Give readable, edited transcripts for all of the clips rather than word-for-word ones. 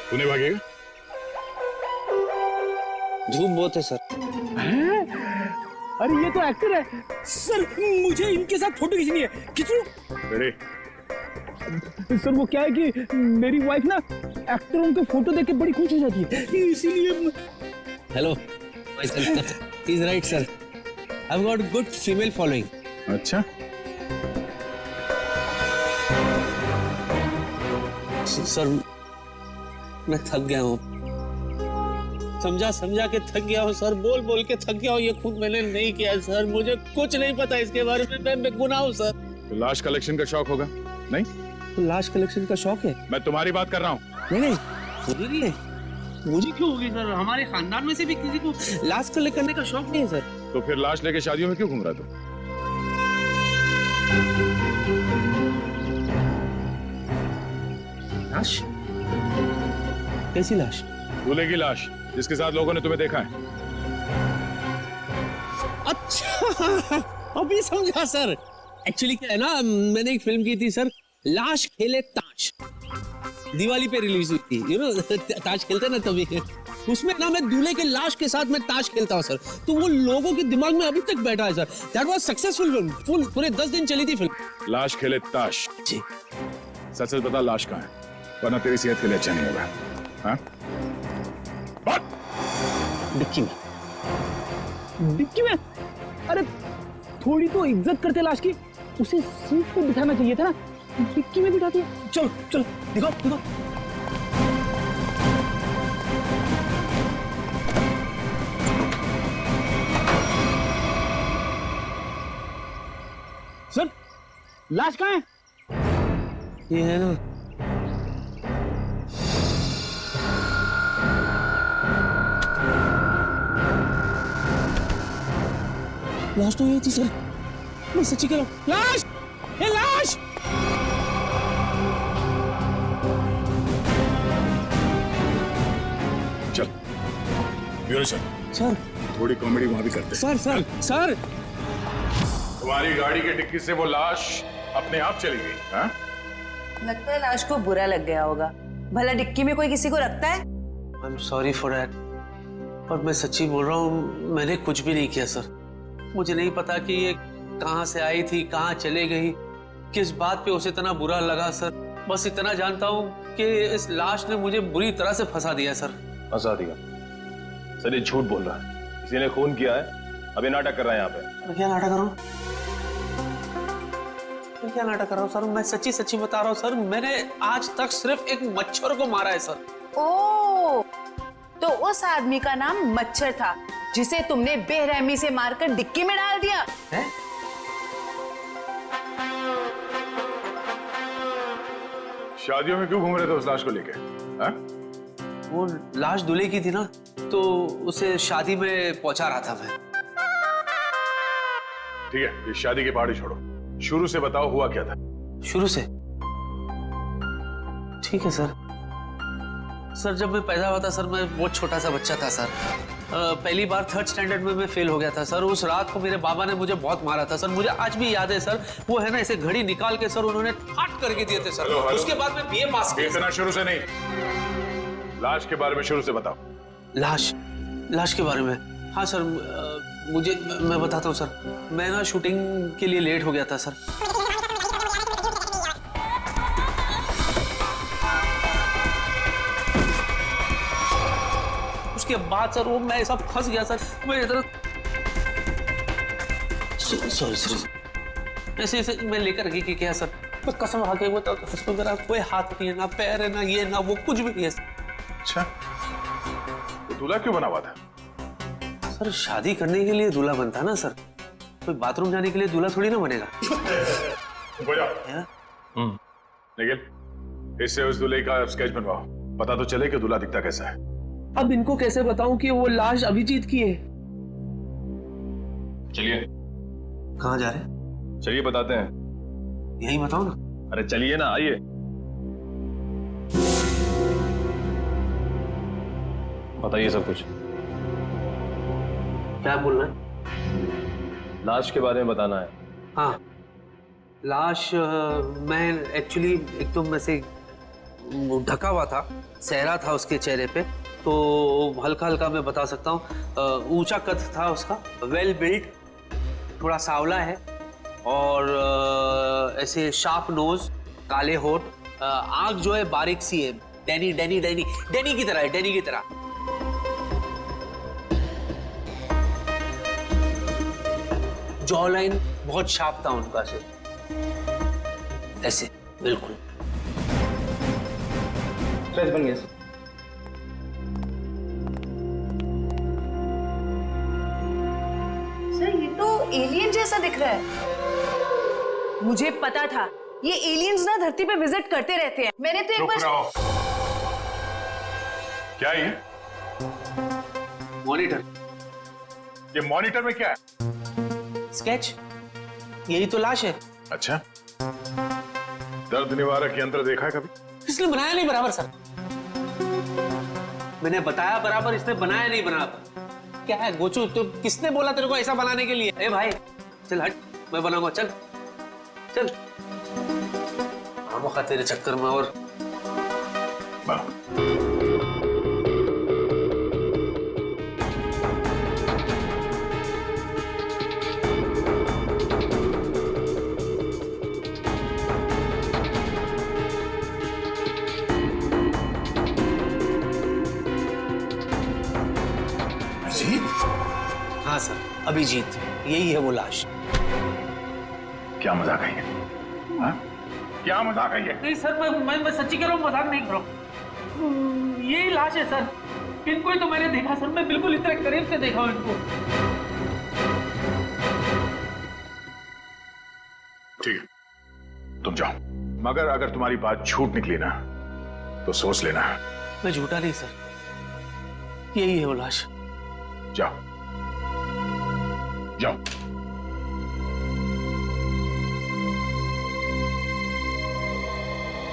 तूने भागेगा? धूप बहुत है सर। अरे ये तो एक्टर है सर, मुझे इनके साथ फोटो खींचनी है। खींचो। सर वो क्या है कि मेरी वाइफ ना एक्टरों के फोटो देख के बड़ी खुश हो जाती है, इसीलिए। Hello, is right sir, I have got good female following. अच्छा, सर मैं थक गया हूँ, समझा के थक गया हूँ सर, बोल के थक गया हूँ। ये खून मैंने नहीं किया सर, मुझे कुछ नहीं पता इसके बारे में, मैं बेगुनाह हूँ सर। तो लाश कलेक्शन का शौक होगा? नहीं, तो लाश कलेक्शन का शौक है? मैं तुम्हारी बात कर रहा हूँ। नहीं, मुझे नहीं है। मुझे क्यों होगी सर? हमारे खानदान में से भी किसी को लाश कलेक्ट करने का शौक नहीं है सर। तो फिर लाश लेके शादियों में क्यों घूम रहा तू? लाश? कैसी लाश? दूल्हे की लाश, जिसके साथ लोगों ने तुम्हें देखा है। अच्छा, अभी समझा सर। एक्चुअली क्या है ना, मैंने एक फिल्म की थी सर, लाश खेले ताश, दिवाली पे रिलीज हुई थी। यू नो ताश खेलते ना तभी, उसमें ना मैं दूल्हे के लाश के साथ मैं ताश खेलता हूँ सर, तो वो लोगों के दिमाग में अभी तक बैठा है sir. That was successful film, full पूरे 10 दिन चली थी फिल्म। लाश खेले ताश जी। सच सच बता, लाश कहाँ है, वरना तेरी सेहत के लिए अच्छा नहीं होगा। हाँ? डिक्की में। डिक्की में? अरे थोड़ी तो इज्जत करते लाश की, उसे सीट पे बिठाना चाहिए था ना, डिक्की में बिठा दिया। चलो चलो दिखाओ दिखाओ। सर लाश कहाँ है? ये है ना, लाश तो ये थी सर, मैं सच्ची कह रहा हूँ। लाश, ये लाश। चल ब्यूरो चल। सर थोड़ी कॉमेडी वहां भी करते हैं। सर तुम्हारी गाड़ी की डिक्की से वो लाश अपने आप चली गई। हाँ? लगता है लाश को बुरा लग गया होगा, भला डिक्की में कोई किसी को रखता है? I am sorry for that, पर मैं सच्ची बोल रहा हूँ, मैंने कुछ भी नहीं किया सर। मुझे नहीं पता कि ये कहाँ से आई थी, कहाँ चले गई, किस बात पे उसे इतना बुरा लगा सर। बस इतना जानता हूँ कि इस लाश ने मुझे बुरी तरह से फंसा दिया सर। फंसा दिया? सर ये झूठ बोल रहा है, किसी ने खून किया है, अभी नाटक कर रहा है यहाँ पे। मैं क्या नाटक कर रहा हूँ? मैं क्या नाटक कर रहा हूँ सर? मैं सच्ची बता रहा हूँ सर, मैंने आज तक सिर्फ एक मच्छर को मारा है सर। ओह, तो उस आदमी का नाम मच्छर था जिसे तुमने बेरहमी से मारकर डिक्की में डाल दिया है? शादियों में क्यों घूम रहे थे उस लाश को लेके? हाँ? वो लाश दूल्हे की थी ना, तो उसे शादी में पहुंचा रहा था मैं। ठीक है, ये शादी की पहाड़ी छोड़ो, शुरू से बताओ हुआ क्या था। शुरू से? ठीक है सर। सर जब मैं पैदा हुआ था सर, मैं बहुत छोटा सा बच्चा था सर। पहली बार 3rd स्टैंडर्ड में मैं फेल हो गया था सर। उस रात को मेरे बाबा ने मुझे बहुत मारा था सर, मुझे आज भी याद है सर। वो है ना, ऐसे घड़ी निकाल के सर उन्होंने फाट करके दिए थे सर। हेलो। उसके बाद में बीए पास किया। इतना शुरू से नहीं, लाश के बारे में शुरू से बताओ। लाश के बारे में? हाँ सर, मैं बताता हूँ सर। मैं ना शूटिंग के लिए लेट हो गया था सर। उसके बाद सर वो मैं सब फंस गया सर। मैं इधर सॉरी ऐसे मैं लेकर गई कि क्या सर, मैं कसम खा के बताओ, उसमें मेरा कोई हाथ नहीं है, ना पैर है, ना ये ना वो, कुछ भी नहीं है। अच्छा, तो दूल्हा क्यों बना हुआ था? सर शादी करने के लिए दूल्हा बनता ना सर, कोई बाथरूम जाने के लिए दूल्हा थोड़ी ना बनेगा। निखिल, इससे उस दूल्हे का स्केच बनवाओ, पता तो चले कि दूल्हा दिखता कैसा है। अब इनको कैसे बताऊं कि वो लाश अभिजीत की है? चलिए। कहाँ जा रहे हैं? चलिए बताते हैं। यही बताओ ना। अरे चलिए ना, आइए। बताइए सब कुछ। क्या बोलना है? लाश के बारे में बताना है। हाँ, लाश मैं एक्चुअली एकदम ऐसे ढका हुआ था, सहरा था उसके चेहरे पे, तो हल्का हल्का मैं बता सकता हूँ। ऊंचा कद था उसका, वेल बिल्ट, थोड़ा सांवला है और ऐसे शार्प नोज, काले होठ, आंख जो है बारीक सी है, डैनी डैनी डैनी डैनी की तरह है, डैनी की तरह। जॉ लाइन बहुत शार्प था उनका से, ऐसे बिल्कुल। स्ट्रेच बन गया सर। सर ये तो एलियन जैसा दिख रहा है। मुझे पता था ये एलियंस ना धरती पे विजिट करते रहते हैं। मैंने तो एक रुक बार रहो। क्या ये मॉनिटर, ये मॉनिटर में क्या है? स्केच, यही तो लाश है। अच्छा, दर्द निवारक यंत्र देखा है कभी? इसने बनाया नहीं बराबर सर। मैंने बताया बराबर, इसने बनाया नहीं बराबर। क्या है गोचू, तो किसने बोला तेरे को ऐसा बनाने के लिए? ए भाई चल हट, मैं बनाऊंगा, चल चल। आमोखा तेरे चक्कर में और बना। हाँ सर, अभिजीत, यही है वो लाश। क्या मजाक है ये? हाँ? क्या मजाक है ये? नहीं सर, मैं सच्ची कह रहा हूँ, मजाक नहीं कर रहा हूँ। यही लाश है सर। इनको ही तो मैंने देखा सर, मैं बिल्कुल इतने करीब से देखा हूँ इनको। ठीक है, तुम जाओ, मगर अगर तुम्हारी बात झूठ निकली ना तो सोच लेना। मैं झूठा नहीं सर, यही है वो लाश। जाओ जाओ।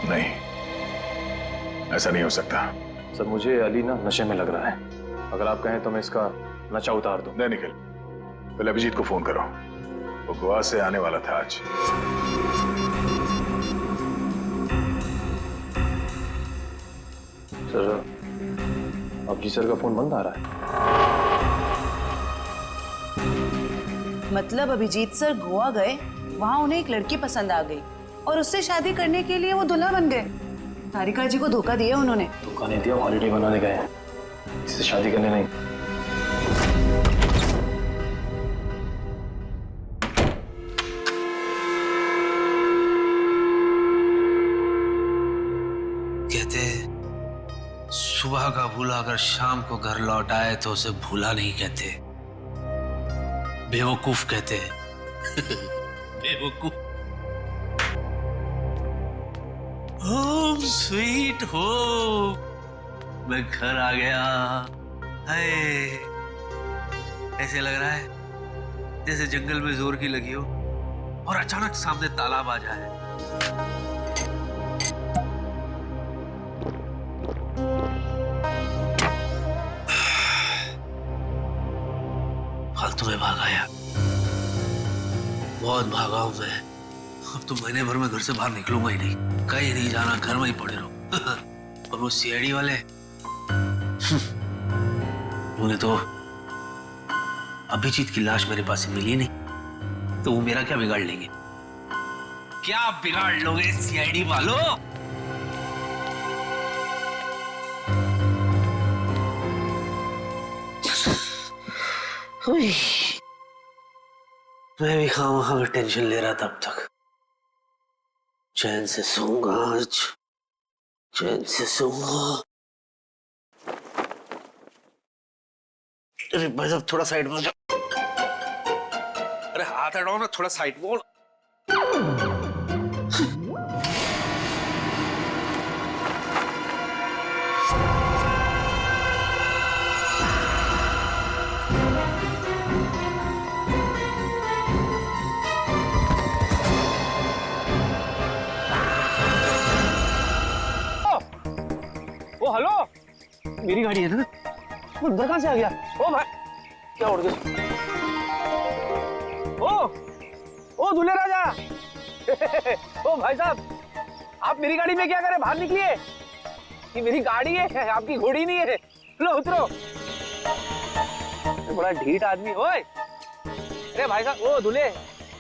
नहीं, ऐसा नहीं हो सकता। सर मुझे अली ना नशे में लग रहा है। अगर आप कहें तो मैं इसका नशा उतार दूं। नहीं निखिल, पहले अभिजीत को फोन करो, वो गोवा से आने वाला था आज। सर अब जी सर का फोन बंद आ रहा है। मतलब अभिजीत सर गोवा गए, वहां उन्हें एक लड़की पसंद आ गई और उससे शादी करने के लिए वो दूल्हा बन गए। तारिका जी को धोखा दिया उन्होंने। धोखा नहीं दिया, हॉलिडे बनाने गए हैं, इससे शादी करने नहीं। कहते सुबह का भूला अगर शाम को घर लौट आए तो उसे भूला नहीं कहते, बेवकूफ कहते हैं। बेवकूफ। होम स्वीट होम, मैं घर आ गया। हाय, ऐसे लग रहा है जैसे जंगल में जोर की लगी हो और अचानक सामने तालाब आ जाए। फालतू में भागा यार, बहुत भागा हूं मैं। अब तो महीने भर में घर से बाहर निकलूंगा ही नहीं, कहीं नहीं जाना, घर में ही पड़े रहो। और वो सीआईडी वाले उन्हें तो अभिजीत की लाश मेरे पास मिली नहीं, तो वो मेरा क्या बिगाड़ लेंगे? क्या बिगाड़ लोगे सीआईडी वालों? मैं भी खामखा में टेंशन ले रहा था अब तक। चैन से सोऊंगा आज, चैन से सोऊंगा। अरे भाई साहब थोड़ा साइड में हो जाओ। अरे हाथ हटाओ ना, थोड़ा साइड में हो। ओ हेलो, मेरी गाड़ी है ना, वो अंदर कहां से आ गया? ओ भाई क्या उड़ गया? ओ दूल्हे राजा, ओ भाई साहब, आप मेरी गाड़ी में क्या करें? बाहर निकलिए। ये मेरी गाड़ी है, आपकी घोड़ी नहीं है। लो उतरो। बड़ा ढीठ आदमी। ओए अरे भाई साहब, ओ दूल्हे,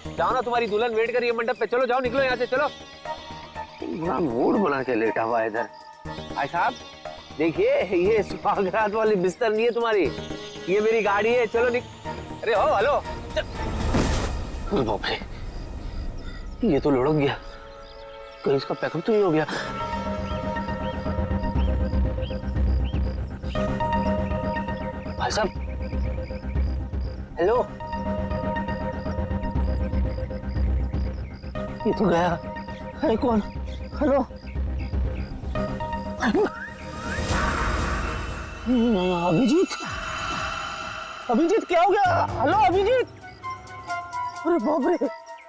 जाओ ना, तुम्हारी दुल्हन वेट कर रही है मंडप पे। चलो जाओ, निकलो यहाँ से, चलो। बड़ा मूड बना के लेटा हुआ है इधर। भाई साहब देखिए, ये सुहागरात वाली बिस्तर नहीं है तुम्हारी, ये मेरी गाड़ी है। चलो अरे हो, हेलो। बाप रे, ये तो लुढ़क गया, कहीं इसका पैकअप तो नहीं हो गया। भाई साहब, हेलो, ये तो गया। अरे कौन? हेलो, अभिजीत, अभिजीत क्या हो गया? हेलो अभिजीत। अरे बाप रे,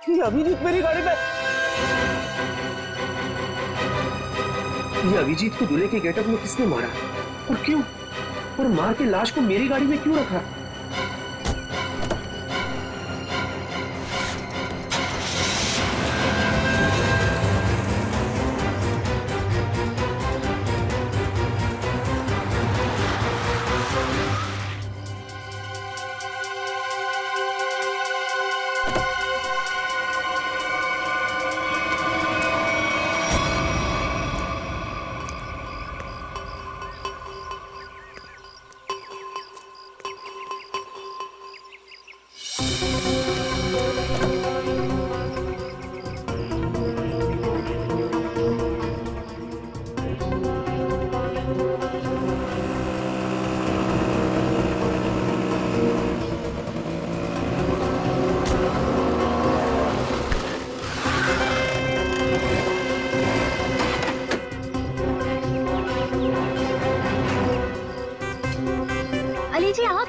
ये अभिजीत मेरी गाड़ी पे। ये अभिजीत को दूल्हे के गेटअप में किसने मारा और क्यों? और मार के लाश को मेरी गाड़ी में क्यों रखा? अली जी, आप?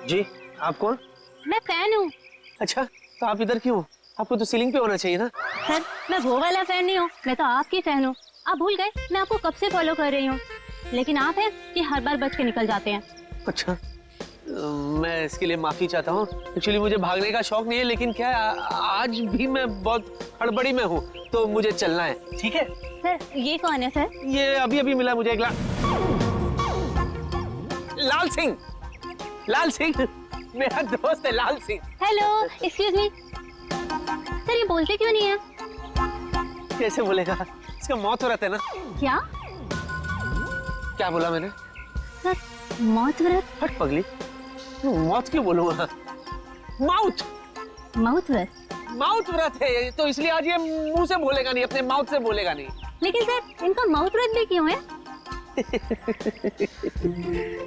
जी, आप कौन? मैं फैन हूँ। अच्छा, तो आप इधर क्यों? आपको तो सीलिंग पे होना चाहिए ना। सर, मैं वो वाला फैन नहीं हूँ, मैं तो आपकी फैन हूँ। आप भूल गए, मैं आपको कब से फॉलो कर रही हूँ, लेकिन आप हैं कि हर बार बच के निकल जाते हैं। अच्छा, मैं इसके लिए माफी चाहता हूँ। एक्चुअली मुझे भागने का शौक नहीं है, लेकिन क्या है, आज भी मैं बहुत हड़बड़ी में हूँ, तो मुझे चलना है। ठीक है सर, ये कौन है सर? ये अभी अभी मिला मुझे एक लाल सिंह। लाल सिंह मेरा दोस्त है, Lal Singh. Hello, excuse me. Sir, ये बोलते क्यों नहीं है? कैसे बोलेगा, इसका मौत हो रहा है ना। क्या? क्या बोला मैंने? सर, मौत व्रत? हट पगली, मौत क्यों बोलूंगा? माउथ माउथ व्रत? माउथ व्रत है, तो इसलिए आज ये मुंह से बोलेगा नहीं, अपने माउथ से बोलेगा नहीं। लेकिन सर, इनका माउथ व्रत भी क्यों है?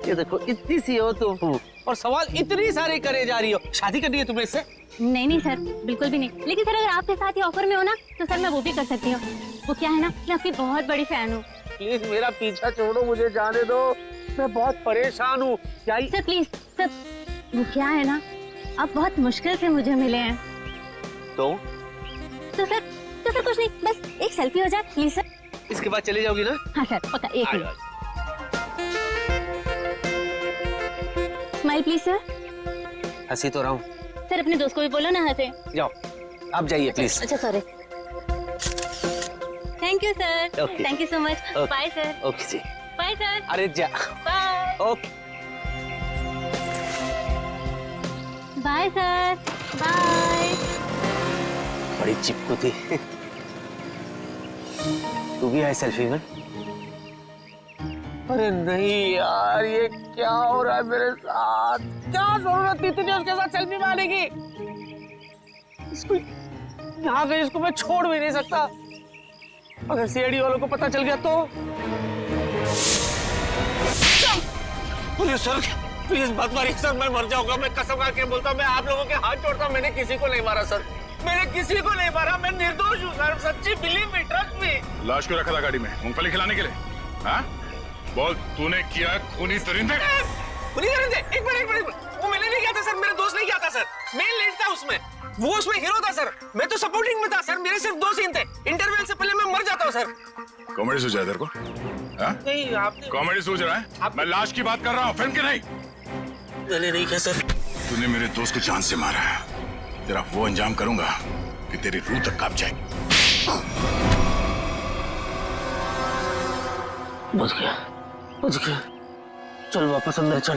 ये देखो, इतनी सी हो तुम और सवाल इतनी सारे करे जा रही हो। शादी करनी है तुम्हें इससे? नहीं नहीं सर, बिल्कुल भी नहीं। लेकिन सर, अगर आपके साथ ये ऑफर में हो ना, तो सर मैं वो भी कर सकती हूँ। वो क्या है ना, मैं आपकी बहुत बड़ी फैन हूँ। प्लीज मेरा पीछा छोड़ो, मुझे जाने दो, मैं बहुत परेशान हूँ। सर प्लीज सर, वो क्या है ना, आप बहुत मुश्किल से मुझे मिले हैं। तो सर कुछ नहीं, बस एक सेल्फी हो जाए प्लीज सर। इसके बाद चले जाओगी ना? हाँ सर, पक्का, एक मिनट। Smile please sir. हंसी तो रहा हूँ। सर, अपने दोस्त को भी बोलो ना हंसे। जाओ, आप जाइए प्लीज। अच्छा sorry. Thank you sir. Okay. Thank you so much. Okay. Bye sir. Okay जी। Bye sir. अरे जा। Bye. Okay. Bye sir. Bye. बड़ी चिपकू थी। तू भी है सेल्फी में? अरे नहीं यार, ये क्या हो रहा है मेरे साथ? क्या जरूरत थी तुझे उसके साथ सेल्फी मारने की? इसको यहाँ से इसको मैं छोड़ भी नहीं सकता। अगर सीआईडी वालों को पता चल गया तो? सर प्लीज मत मारिए सर, मैं मर जाऊंगा। मैं कसम खा के बोलता हूँ, मैं आप लोगों के हाथ जोड़ता हूँ, मैंने किसी को नहीं मारा सर, मैंने किसी को नहीं मारा, मैं निर्दोष हूँ सर, सच्ची, बिलीव मी, ट्रस्ट मी। लाश क्यों रखा था गाड़ी में? मूंगफली खिलाने के लिए? हाँ? बोल, तूने किया खूनी दरिंदे? खूनी दरिंदे? एक मिनट, वो मैंने नहीं किया था सर, मेरे दोस्त ने किया था सर, मैं लीड था उसमें, वो उसमें हीरो था सर, मैं तो सपोर्टिंग में था सर, मेरे सिर्फ 2 सीन थे, इंटरवल से पहले मैं मर जाता हूँ सर। कॉमेडी सोचा है तेरे को? हाँ? नहीं, आपने कॉमेडी सोच रहा है? मैं लाश की बात कर रहा हूँ, फिल्म की नहीं। मैंने नहीं किया सर। तूने मेरे दोस्त को जान से मारा है, तेरा वो अंजाम करूंगा कि तेरी रूह तक कांप जाएगी। बच गया, बच गया। चल वापस अंदर चल।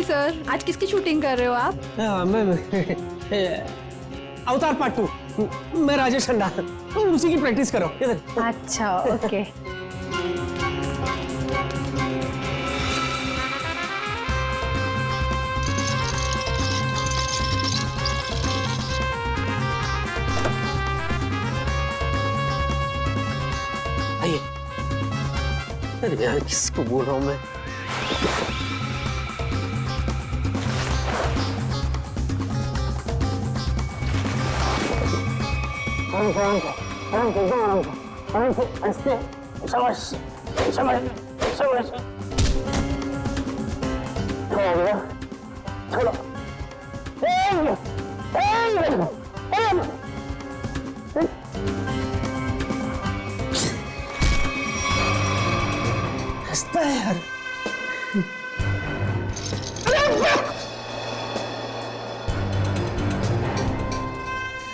सर, आज किसकी शूटिंग कर रहे हो आप? मैं अवतार पार्ट 2। मैं राजेश खन्ना, उसी की प्रैक्टिस करो। अच्छा, ओके। आइए। अरे यार, किसको बोल रहा हूँ मैं? हंसता है यार।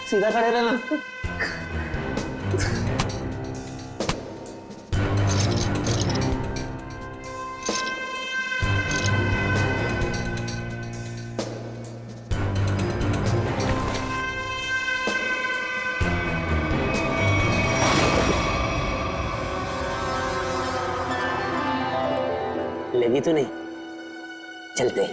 सीधा खड़े रहना। लगी तो नहीं? चलते।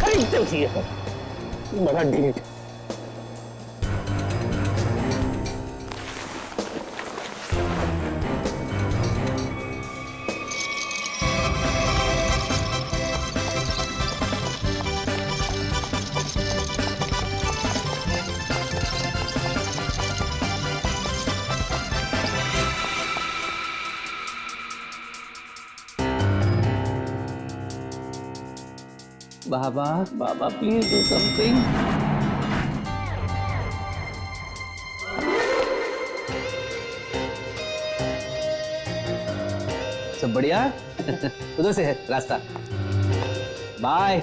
खरीदते उसी बड़ा ढीठ। बाबा, बाबा प्लीज डू समथिंग। सब बढ़िया? उधर से है रास्ता। बाय।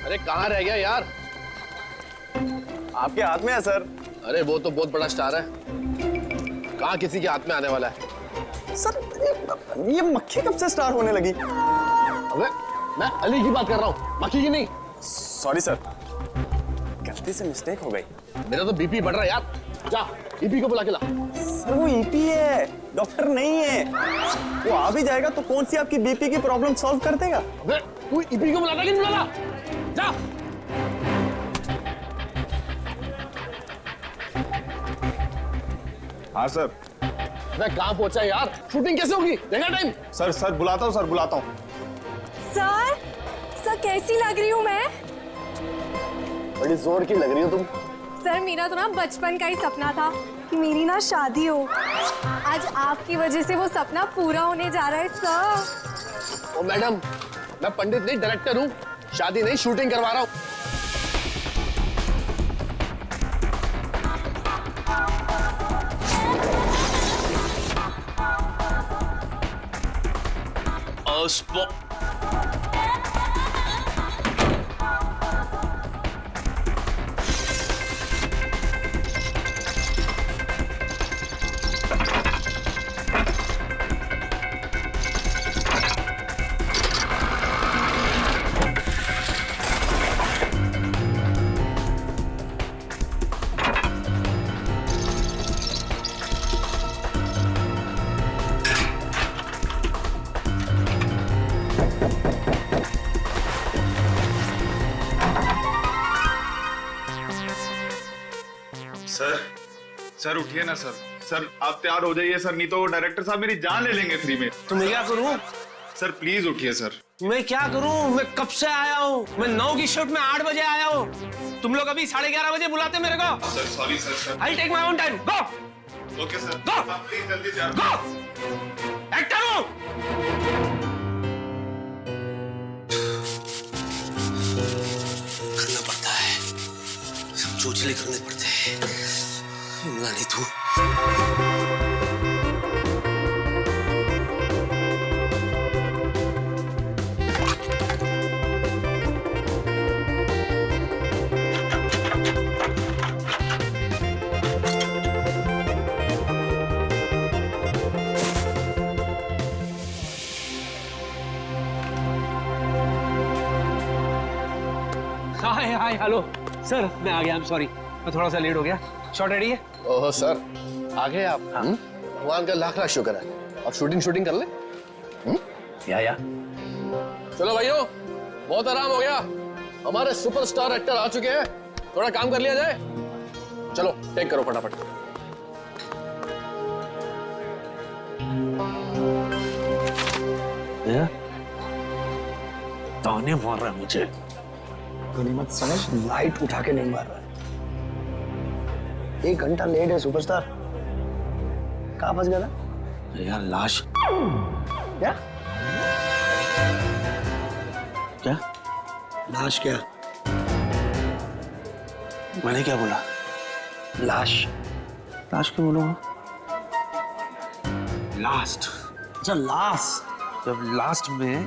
अरे कहाँ रह गया यार? आपके हाथ में है सर। अरे वो तो बहुत बड़ा स्टार है, कहाँ किसी के हाथ में आने वाला है? सर ये मक्खी कब से स्टार होने लगी? अबे मैं अली की बात कर रहा हूँ, मक्खी की नहीं। सॉरी सर, गलती से मिस्टेक हो गई। मेरा तो बीपी बढ़ रहा है यार, जा ईपी को बुला के ला। सर वो ईपी है, डॉक्टर नहीं है। वो आ भी जाएगा तो कौन सी आपकी बीपी की प्रॉब्लम सॉल्व कर देगा? अबे तू इपी को बुलाता कि नहीं बुलाता? जा। हाँ सर। मैं कहाँ पहुंचा यार? शूटिंग कैसे होगी? देखा टाइम? सर बुलाता हूँ, सर बुलाता हूँ। सर कैसी लग रही हूँ मैं? बड़ी जोर की लग रही हो तुम। सर मेरा तो ना बचपन का ही सपना था कि मेरी ना शादी हो। आज आपकी वजह से वो सपना पूरा होने जा रहा है सर। ओ मैडम, मैं पंडित नहीं डायरेक्टर हूँ, शादी नहीं शूटिंग करवा रहा हूँ। सर उठिए ना सर। सर आप तैयार हो जाइए सर, नहीं तो डायरेक्टर साहब मेरी जान ले लेंगे फ्री में। तो मैं क्या करूं? सर प्लीज उठिए सर। मैं क्या करूं? मैं कब से आया हूं? मैं 9 की शिफ्ट में 8 बजे आया हूं। तुम लोग अभी 11:30 बजे बुलाते मेरे को। Sir sorry sir. I'll take my own time. Go. Okay sir. Go. आप प्लीज जल्दी तैयार Go. एक्टर हूं। करना पड़ता है, सब चोचले करने पड़ते हैं। नहीं तू हाय हेलो सर, मैं आ गया। I'm sorry, मैं थोड़ा सा लेट हो गया। शॉट रेडी है? ओह सर, आ गए आप? भगवान का लाख लाख शुक्र है। अब शूटिंग कर ले। या चलो भाइयों, बहुत आराम हो गया। हमारे सुपरस्टार एक्टर आ चुके हैं, थोड़ा काम कर लिया जाए। चलो टेक करो फटाफट। ताने मार रहा है मुझे। गनीमत समझ, लाइट उठा के नहीं मार रहा है। 1 घंटा लेट है सुपरस्टार। कहाँ फंस गया था यार? लाश। क्या क्या? लाश? क्या मैंने क्या बोला? लाश? लाश क्यों बोलूंगा? लास्ट। अच्छा लास्ट। जब लास्ट में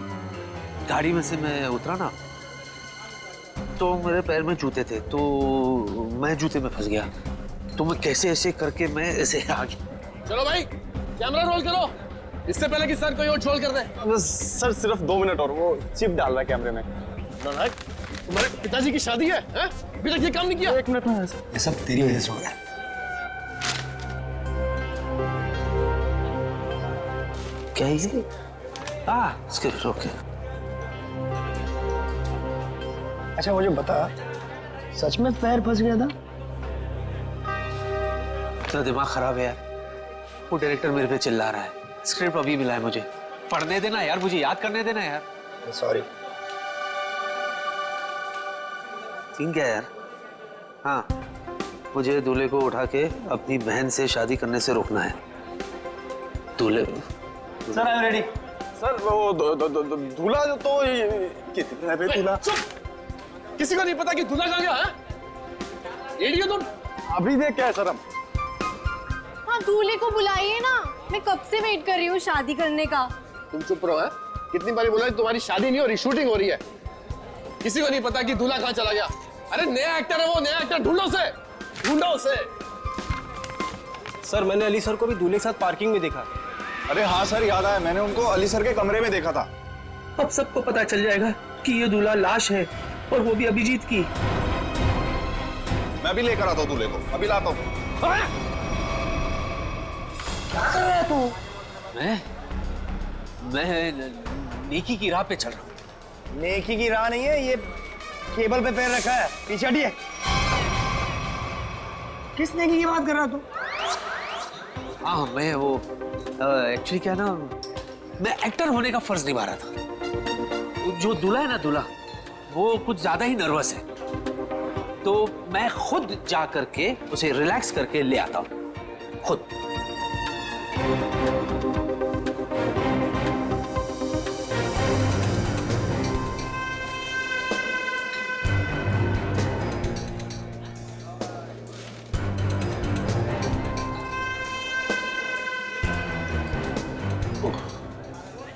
गाड़ी में से मैं उतरा ना, तो मेरे पैर में जूते थे, तो मैं जूते में फंस गया। तो मैं कैसे ऐसे करके मैं ऐसे आ गया। चलो भाई, कैमरा रोल करो, इससे पहले कि सर कोई और ट्रोल कर दे। सर सिर्फ 2 मिनट और, वो चिप डाल रहा है कैमरे में। तुम्हारे पिताजी की शादी है? अभी तक ये काम नहीं किया? 1 मिनट में। ये सब तेरी वजह से हो रहा है। क्या ये? स्क्रिप्ट। ओके। अच्छा मुझे बता, सच में पैर फंस गया था? तेरा दिमाग खराब है यार। वो डायरेक्टर मेरे पे चिल्ला रहा है। स्क्रिप्ट अभी मिला है मुझे, पढ़ने देना यार, मुझे याद करने देना यार। सॉरी। सीन क्या है यार? हाँ, मुझे दूल्हे को उठा के अपनी बहन से शादी करने से रोकना है। दूल्हे sir I am ready. Sir वो दूल्हा जो तो कितने पे दूल्हा? किसी को नहीं पता कि दूल्हा कहाँ गया है? एडियो तुम अभी देख क्या है सर? हम हाँ दूल्हे को बुलाइए ना, मैं कब से वेट कर रही हूँ शादी करने का। तुम चुप रहो। है कितनी बारी बोला तुम्हारी शादी नहीं हो रही, शूटिंग हो रही है। किसी को नहीं पता कि दूल्हा कहाँ चला गया। अरे नया एक्टर है वो, नया एक्टर ढूंढो उसे। सर मैंने अली सर को भी दूल्हे के साथ पार्किंग में देखा। अरे हाँ सर, याद आया, मैंने उनको अली सर के कमरे में देखा था। अब सबको पता चल जाएगा कि ये दूल्हा लाश है, और वो भी अभिजीत की। मैं भी लेकर आता हूँ दूल्हे को, अभी लाता हूँ। क्या कर रहा है तू? मैं नेकी की राह पे चल रहा हूँ। नेकी की राह नहीं है ये, केबल पे पैर रखा है, पीछे हटिए। किस नेकी की बात कर रहा तू? हाँ मैं वो एक्चुअली क्या ना, मैं एक्टर होने का फर्ज निभा रहा था। जो दूल्हा है ना, दूल्हा वो कुछ ज्यादा ही नर्वस है, तो मैं खुद जा करके उसे रिलैक्स करके ले आता हूँ खुद।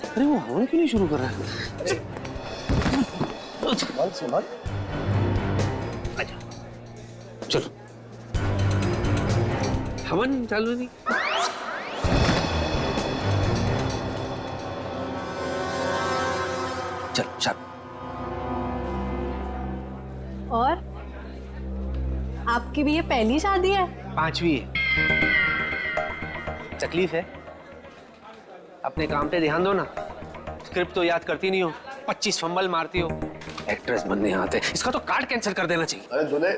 अरे वो हवन क्यों नहीं शुरू कर रहा है? चलो हवन चालू नहीं। चल चल। और आपकी भी ये पहली शादी है? 5वीं है। तकलीफ है, अपने काम पे ध्यान दो ना। स्क्रिप्ट तो याद करती नहीं हो, 25 फंबल मारती हो, एक्ट्रेस बनने आते। इसका तो कार्ड कैंसिल कर देना चाहिए। अरे दूल्हे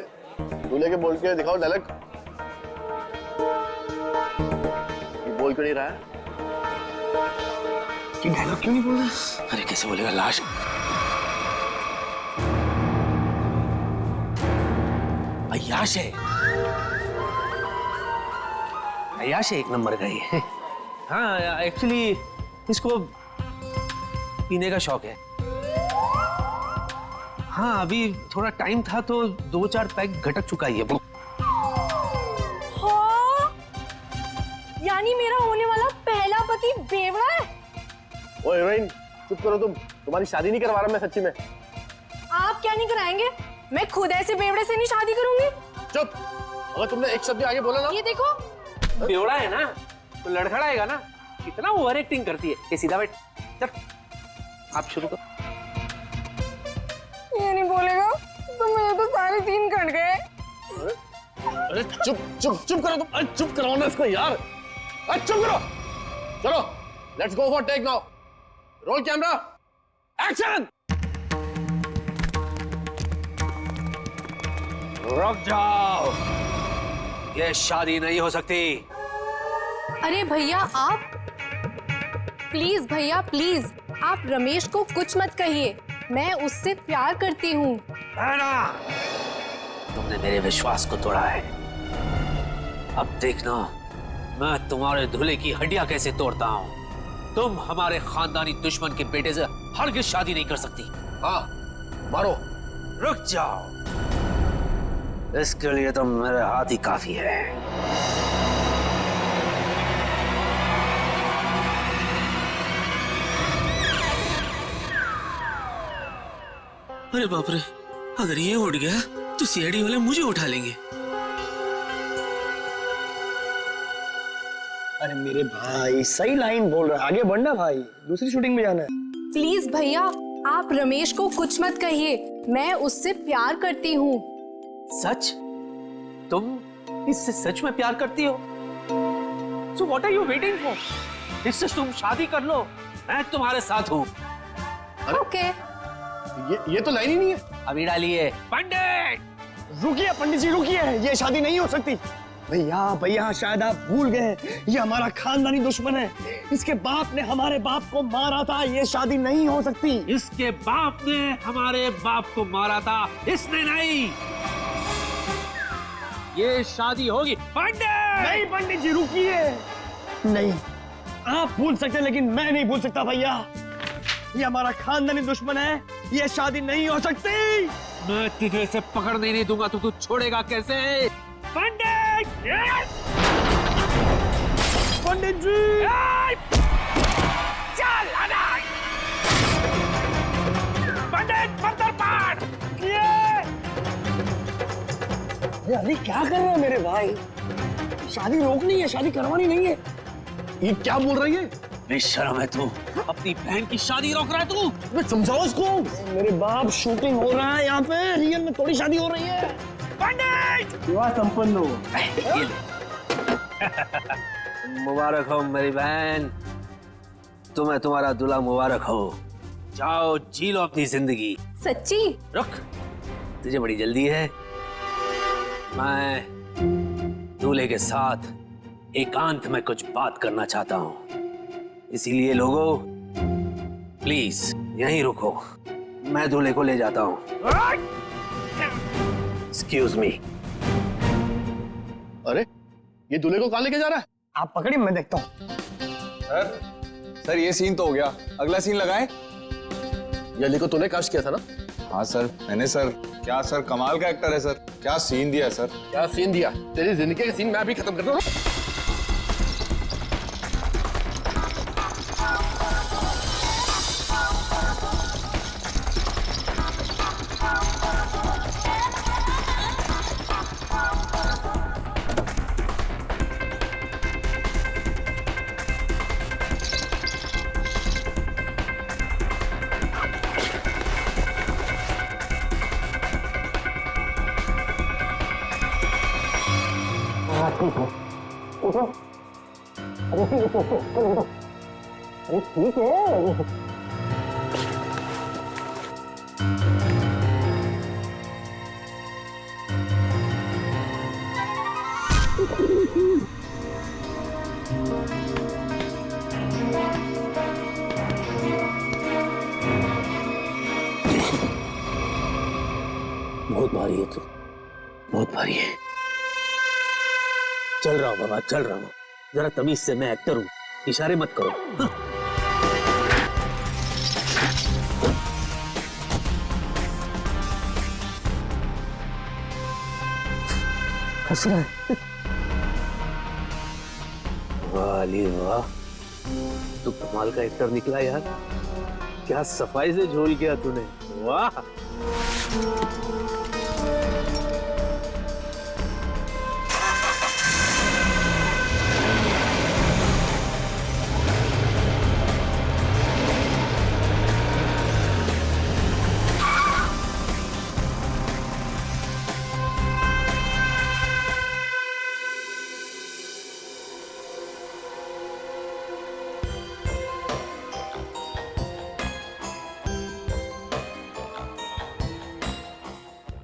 दूल्हे के बोल के दिखाओ डायलॉग। ये बोल क्यों नहीं रहा है? ये डायलॉग क्यों नहीं बोल रहा? अरे कैसे बोलेगा, लाश। अय्याश है, अय्याश है, 1 नंबर का ही। हाँ एक्चुअली इसको पीने का शौक है। हाँ अभी थोड़ा टाइम था तो 2-4 पैक घटक चुका ही है। हाँ? यानी मेरा होने वाला पहला पति बेवड़ा है? ओ हीरोइन चुप करो तुम, तुम्हारी शादी नहीं करवा रहा मैं सच्ची में। आप क्या नहीं कराएंगे? मैं खुद ऐसे बेवड़े से नहीं शादी करूंगी। चुप, अगर तुमने एक शब्द आगे बोला ना। ये देखो, बेवड़ा है ना तो लड़खड़ाएगा ना। कितना ओवर एक्टिंग करती है। ये सीधा बैठ, चल आप शुरू करो। ये नहीं बोलेगा तो मेरे तो सारे सीन कट गए। अरे चुप चुप चुप करो तुम, अरे चुप कराओ ना इसको यार, अरे चुप करो। चलो let's go for take now, roll camera action. रुक जाओ, ये शादी नहीं हो सकती। अरे भैया आप प्लीज, भैया प्लीज, आप रमेश को कुछ मत कहिए, मैं उससे प्यार करती हूँ। तुमने मेरे विश्वास को तोड़ा है, अब देखना मैं तुम्हारे दूल्हे की हड्डियां कैसे तोड़ता हूँ। तुम हमारे खानदानी दुश्मन के बेटे से हरगिज शादी नहीं कर सकती। हाँ मारो। रुक जाओ, इसके लिए तो मेरे हाथ ही काफी है। अरे बाप रे, अगर ये उठ गया तो सीआईडी वाले मुझे उठा लेंगे। अरे मेरे भाई सही लाइन बोल रहा है, आगे बढ़ना भाई, दूसरी शूटिंग में जाना है। प्लीज भैया आप रमेश को कुछ मत कहिए, मैं उससे प्यार करती हूँ। सच? तुम इससे सच में प्यार करती हो? So what are you waiting for? इससे तुम शादी कर लो, मैं तुम्हारे साथ हूँ। ओके। ये तो लाइन ही नहीं है। अभी डाली है। पंडित रुकिए पंडित जी रुकिए, ये शादी नहीं हो सकती। भैया भैया शायद आप भूल गए, ये हमारा खानदानी दुश्मन है, इसके बाप ने हमारे बाप को मारा था, ये शादी नहीं हो सकती। इसके बाप ने हमारे बाप को मारा था, इसने नहीं। ये शादी होगी। पंडित नहीं पंडित जी रुकिए, नहीं आप भूल सकते हैं लेकिन मैं नहीं भूल सकता भैया, ये हमारा खानदानी दुश्मन है, ये शादी नहीं हो सकती। मैं तुझे इसे पकड़ने नहीं दूंगा तो तू छोड़ेगा कैसे? पंडित! पंडित जी! चल अनाज! पंडित मंत्र पाठ! अरे क्या कर रहे हैं मेरे भाई, शादी रोकनी है, शादी करवानी नहीं है। ये क्या बोल रही है? बेशर्म है तू, अपनी बहन की शादी रोक रहा है तू। मैं समझाओ उसको। मेरे बाप शूटिंग हो रहा है यहाँ पे, रियल में थोड़ी शादी हो रही है। पंडित! विवाह संपन्न हो। मुबारक हो मेरी बहन, तुम्हें तुम्हारा दूल्हा मुबारक हो। जाओ जी लो अपनी जिंदगी। सच्ची? रुक, तुझे बड़ी जल्दी है। मैं दूल्हे के साथ एकांत में कुछ बात करना चाहता हूं, इसीलिए लोगों प्लीज यहीं रुको, मैं दूल्हे को ले जाता हूं। Excuse me. अरे ये दूल्हे को कहाँ लेके जा रहा है? आप पकड़िए, मैं देखता हूँ। सर ये सीन तो हो गया, अगला सीन लगाए। ये को तूने कास्ट किया था ना? हाँ सर मैंने। सर क्या सर, कमाल का एक्टर है सर, क्या सीन दिया सर। क्या सीन दिया? तेरी जिंदगी का सीन मैं अभी खत्म कर दूं। बहुत भारी है तू, बहुत भारी है। चल रहा हूं बाबा, चल रहा हूं। जरा तमीज से, मैं एक्टर हूं, इशारे मत करो। हाँ। हंस रहा है। वाह अली वाह, तू कमाल का एक्टर निकला यार। क्या सफाई से झोल किया तूने, वाह।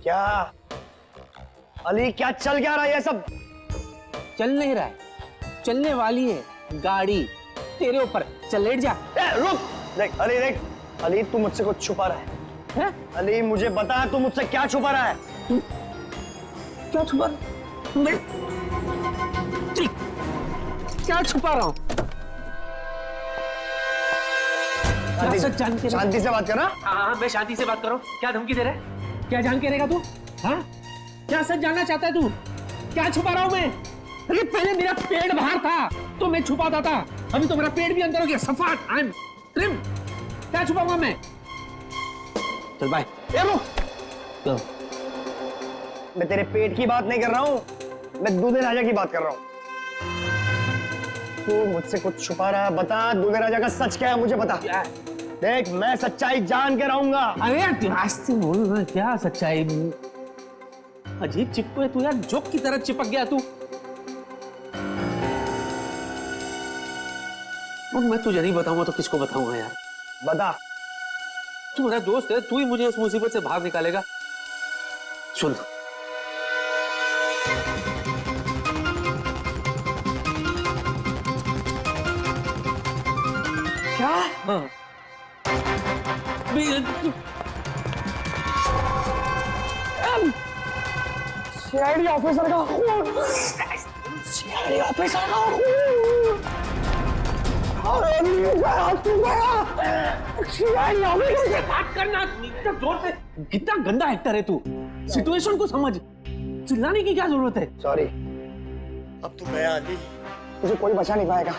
क्या अली, क्या चल क्या रहा है ये सब? चल नहीं रहा है, चलने वाली है गाड़ी तेरे ऊपर। चल लेट जा। रुक, देख अली, देख अली, तू मुझसे कुछ छुपा रहा है। अली मुझे बता, तू मुझसे क्या छुपा रहा है? क्या छुपा? मैं क्या छुपा रहा हूं? शांति से बात करना। हाँ, मैं शांति से बात करो। क्या धमकी दे रहा है? क्या जान के रहेगा तू? हाँ, क्या सच जानना चाहता है तू? क्या छुपा रहा हूं मैं? अरे पहले मेरा पेट बाहर था तो मैं छुपाता था, अभी तो मेरा पेट भी अंदर हो गया। सफाट, आई एम ट्रिम। क्या छुपाऊंगा मैं? चल बाय। तो मैं तेरे पेट की बात नहीं कर रहा हूं, मैं दूल्हे राजा की बात कर रहा हूं। तू मुझसे कुछ छुपा रहा है, बता दूल्हे राजा का सच क्या है, मुझे बता। देख मैं सच्चाई जान के रहूंगा। अरे यार रास्ते बोल रहा, क्या सच्चाई? अजीब चिपको है तू यार, जोक की तरह चिपक गया तू। मैं तुझे नहीं बताऊंगा तो किसको बताऊंगा यार? बता। तू मेरा दोस्त है, तू ही मुझे उस मुसीबत से बाहर निकालेगा। सुन, क्या? हाँ। सीआईडी ऑफिसर का खून, सीआईडी ऑफिसर का खून। सीआईडी ऑफिसर से बात करना इतना जोर से। कितना गंदा एक्टर है तू, सिचुएशन को समझ। चिल्लाने की क्या जरूरत है? सॉरी, अब तू गया अली, तुझे कोई बचा नहीं पाएगा।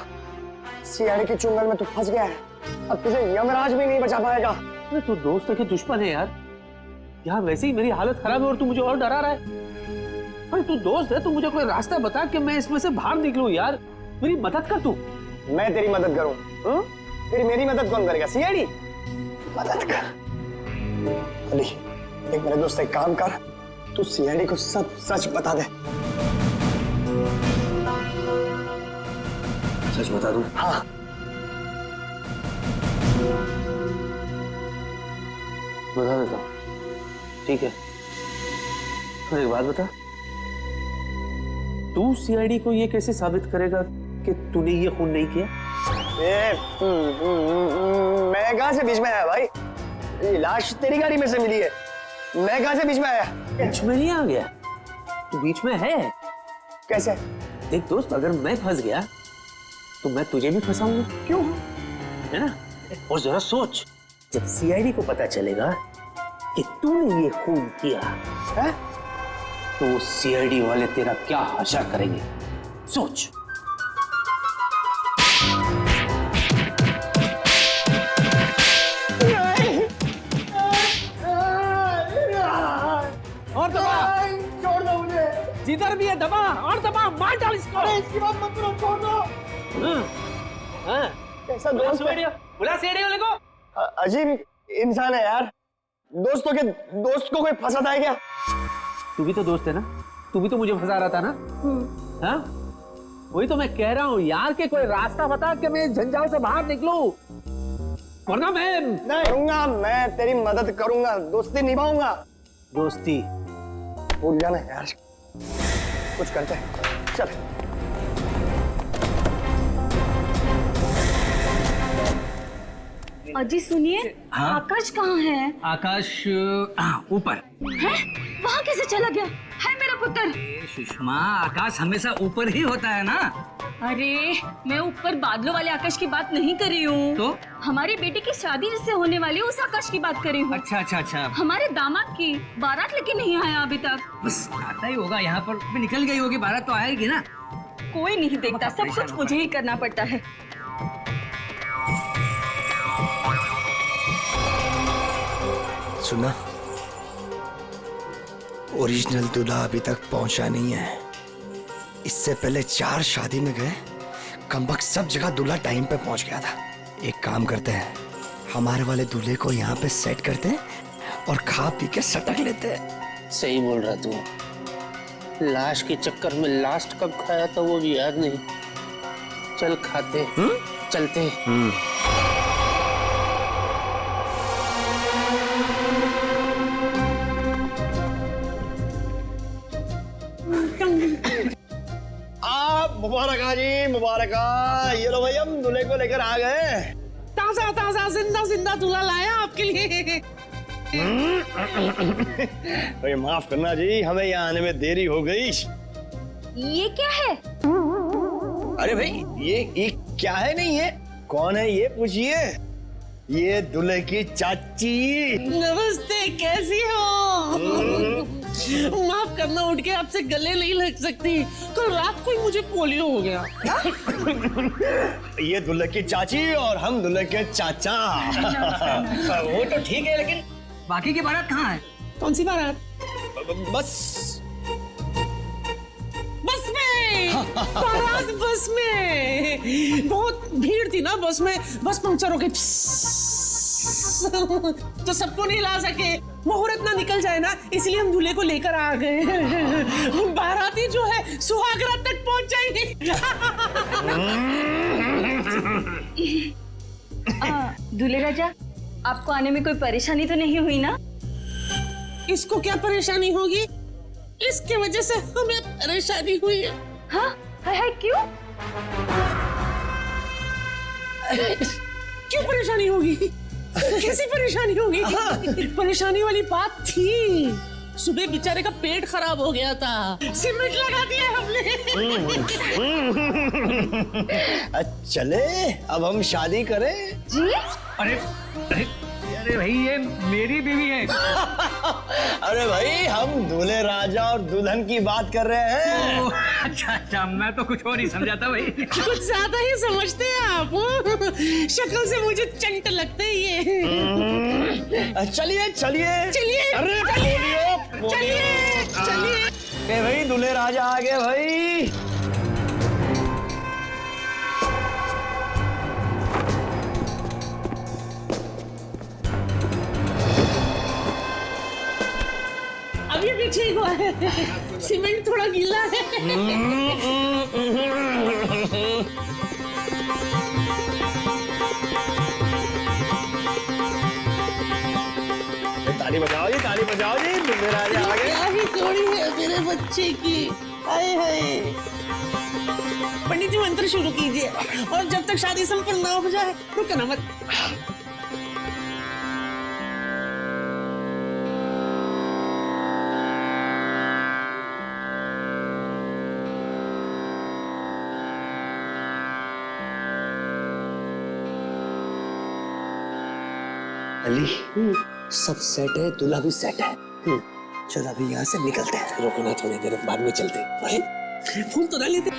सीआईडी के चुंगल में तू फंस गया है, अब तुझे यमराज भी नहीं बचा पाएगा। अरे तू दोस्त है कि दुश्मन है यार? यार वैसे ही मेरी हालत खराब है और तू मुझे और डरा रहा है। अरे तू दोस्त है, तू मुझे कोई रास्ता बता कि मैं इसमें से बाहर निकलूं यार। मेरी मदद कर तू। मैं तेरी मदद करूं? फिर मेरी मदद कौन करेगा? सीआईडी मदद कर। अली एक मेरे दोस्त, एक काम कर, तू सीआईडी को सब सच बता दे। सच बता दूं? हाँ। बता देता हूँ, ठीक है। और एक बात बता, तू सीआईडी को ये कैसे साबित करेगा कि तूने ये खून नहीं किया? मैं कहाँ से बीच में आया भाई? ये लाश तेरी गाड़ी में से मिली है, मैं कहाँ से बीच में आया? बीच में नहीं आ गया, तू बीच में है। कैसे? देख दोस्त, अगर मैं फंस गया तो मैं तुझे भी फंसाऊंगा। क्यों? है ना? और जरा सोच, जब सीआईडी को पता चलेगा कि तूने ये खून किया है, तो वो सीआईडी वाले तेरा क्या हाशर करेंगे, सोच। और दबा, छोड़ दो मुझे। जिधर भी है दबा, और दबा, मार डाल इसको। अरे इसकी बात मत करो, छोड़ दो। हाँ, कैसा दोस्त है? बुला सीआईडी वाले को। अजीब इंसान है यार। दोस्त को कोई फंसाता है क्या? तू भी तो दोस्त है ना, तू भी तो मुझे फंसा रहा था ना। हाँ, वही तो मैं कह रहा हूँ यार, कि कोई रास्ता बता कि मैं झंझाल से बाहर निकलूं, वरना मैं नहीं करूंगा। मैं तेरी मदद करूंगा, दोस्ती निभाऊंगा। दोस्ती भूल जाना यार, कुछ करते हैं, चल। अजी सुनिए, हाँ? आकाश कहाँ है? आकाश ऊपर। है? वहाँ कैसे चला गया? है मेरा पुत्र। सुषमा, आकाश हमेशा ऊपर ही होता है ना। अरे मैं ऊपर बादलों वाले आकाश की बात नहीं कर रही हूँ, तो हमारे बेटे की शादी जिससे होने वाली है उस आकाश की बात कर रही हूँ। अच्छा अच्छा अच्छा, हमारे दामाद की बारात लेके नहीं आया अभी तक। बस आता ही होगा, यहाँ पर भी निकल गई होगी, बारात तो आएगी ना। कोई नहीं देखता, सब कुछ मुझे ही करना पड़ता है। सुना, ओरिजिनल दूल्हा अभी तक पहुंचा नहीं है। इससे पहले 4 शादी में गए, कमबख्त सब जगह दूल्हा टाइम पे पहुंच गया था। एक काम करते हैं, हमारे वाले दूल्हे को यहाँ पे सेट करते हैं और खा पी के सटक लेते हैं। सही बोल रहा तू। लाश के चक्कर में लास्ट कब खाया था वो भी याद नहीं। चल खाते, चलते। मुबारक जी, मुबारक। ये लो भाई, हम दूल्हे को लेकर आ गए। ताजा ताजा जिंदा जिंदा दूल्हा लाया आपके लिए। भाई माफ करना जी, हमें यहाँ आने में देरी हो गई। ये क्या है? अरे भाई, ये क्या है? नहीं है, कौन है ये पूछिए। ये दूल्हे की चाची। नमस्ते, कैसी हो? माफ करना, उठ के आपसे गले नहीं लग सकती। कल रात को ही मुझे पोलियो हो गया। ये दूल्हे की चाची और हम दूल्हे के चाचा। वो तो ठीक है, लेकिन बाकी की बारात कहाँ है? कौन सी बारात? बस में। बारात बस में। बहुत भीड़ थी ना बस में, बस पंक्चर हो गई तो सबको नहीं ला सके। मुहूर्त ना निकल जाए ना, इसलिए हम दूल्हे को लेकर आ गए। बाराती जो है सुहाग रात तक पहुंच जाएंगे। दूल्हे राजा, आपको आने में कोई परेशानी तो नहीं हुई ना? इसको क्या परेशानी होगी? इसके वजह से हमें परेशानी हुई है। हाँ? है क्यों? क्यों परेशानी होगी? कैसी परेशानी होगी? परेशानी वाली बात थी। सुबह बेचारे का पेट खराब हो गया था, सीमेंट लगा दिया हमने। चले अब हम शादी करें जी? अरे भाई, ये मेरी बीवी है। अरे भाई, हम दूल्हे राजा और दुल्हन की बात कर रहे हैं। अच्छा, मैं तो कुछ और ही समझा था भाई। कुछ ज्यादा ही समझते हैं आप। शक्ल से मुझे चंट लगते ही ये। चलिए चलिए चलिए, अरे चलिए भाई, दूल्हे राजा आ गए भाई। अभी भी ठीक हुआ है, सीमेंट थोड़ा गीला है। ताली बजाओ जी, ताली बजाओ जी, दूल्हे राजा आ गए। क्या ही जोड़ी है मेरे बच्चे की। हाय हाय। पंडित जी मंत्र शुरू कीजिए और जब तक शादी संपन्न ना हो जाए रुकना मत। अली सब सेट है, दूल्हा भी सेट है। चलो अभी यहाँ से निकलते हैं। रुकना थोड़ी देर, बाद में चलते हैं। फूल तो डाल लेते।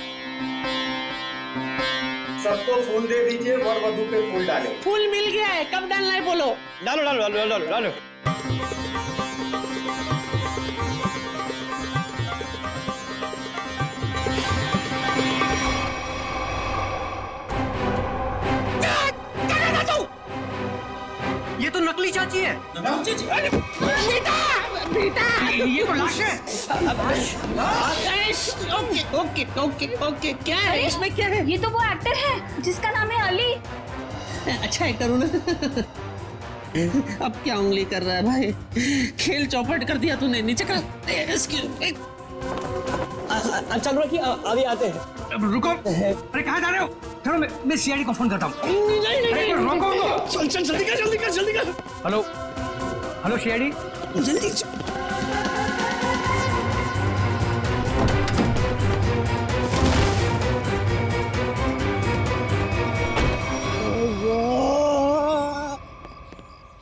सबको फूल दे दीजिए, वर वधू पे फूल डालें। फूल मिल गया है, कब डालना है बोलो। डालो डालो डालो डालो डालो। ये तो नकली चाची है। बेटा बेटा ये तो लाश है। ओके ओके ओके ओके, क्या है इसमें, क्या है? ये तो वो एक्टर है जिसका नाम है अली। अच्छा एक्टर हूँ ना। अब क्या उंगली कर रहा है भाई, खेल चौपट कर दिया तूने। नीचे कर। चलो रखिए, अभी आते हैं। रुको, अरे कहाँ जा रहे हो? चलो मैं सीआईडी को फोन करता हूँ। रोको, चल चल जल्दी कर जल्दी कर जल्दी कर। हेलो हेलो सीआईडी, जल्दी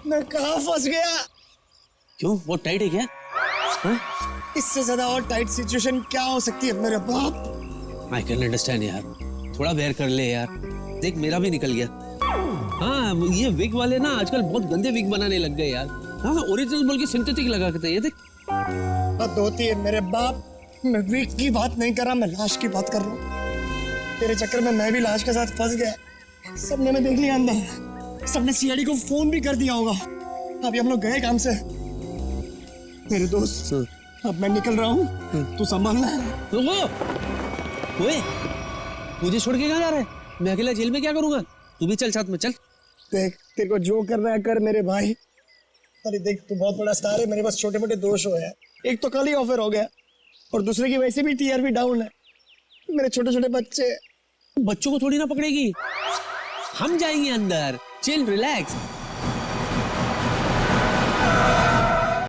मैं कहाँ फंस गया? क्यों, बहुत टाइट है क्या? इससे ज्यादा और टाइट सिचुएशन क्या हो सकती है मेरे बाप? आई कैन अंडरस्टैंड यार, थोड़ा बेयर कर ले यार। देख मेरा भी निकल गया। हाँ ये विग वाले ना आजकल बहुत गंदे विग बनाने लग गए यार। हाँ ओरिजिनल बोल के सिंथेटिक लगा के। ये देख हद होती है मेरे बाप। मैं विग की बात नहीं कर रहा, मैं लाश की बात कर रहा हूँ। तेरे चक्कर में मैं भी लाश के साथ फंस गया। सबने मैं देख लिया अंदर, सबने सीआईडी को फोन भी कर दिया होगा। अभी हम लोग गए काम से। मेरे दोस्त अब मैं निकल रहा हूँ, तू संभालना है। ओए मुझे छोड़ के कहाँ जा रहा है? मैं अकेला जेल में क्या करूंगा? तू भी चल साथ में, चल। देख तेरे को जो करना है कर मेरे भाई। अरे देख तू बहुत बड़ा स्टार है, मेरे पास छोटे मोटे दोष हो है। एक तो कल ही ऑफर हो गया और दूसरे की वैसे भी टीआरपी डाउन है। मेरे छोटे छोटे बच्चे। बच्चों को थोड़ी ना पकड़ेगी, हम जाएंगे अंदर। Chill relax.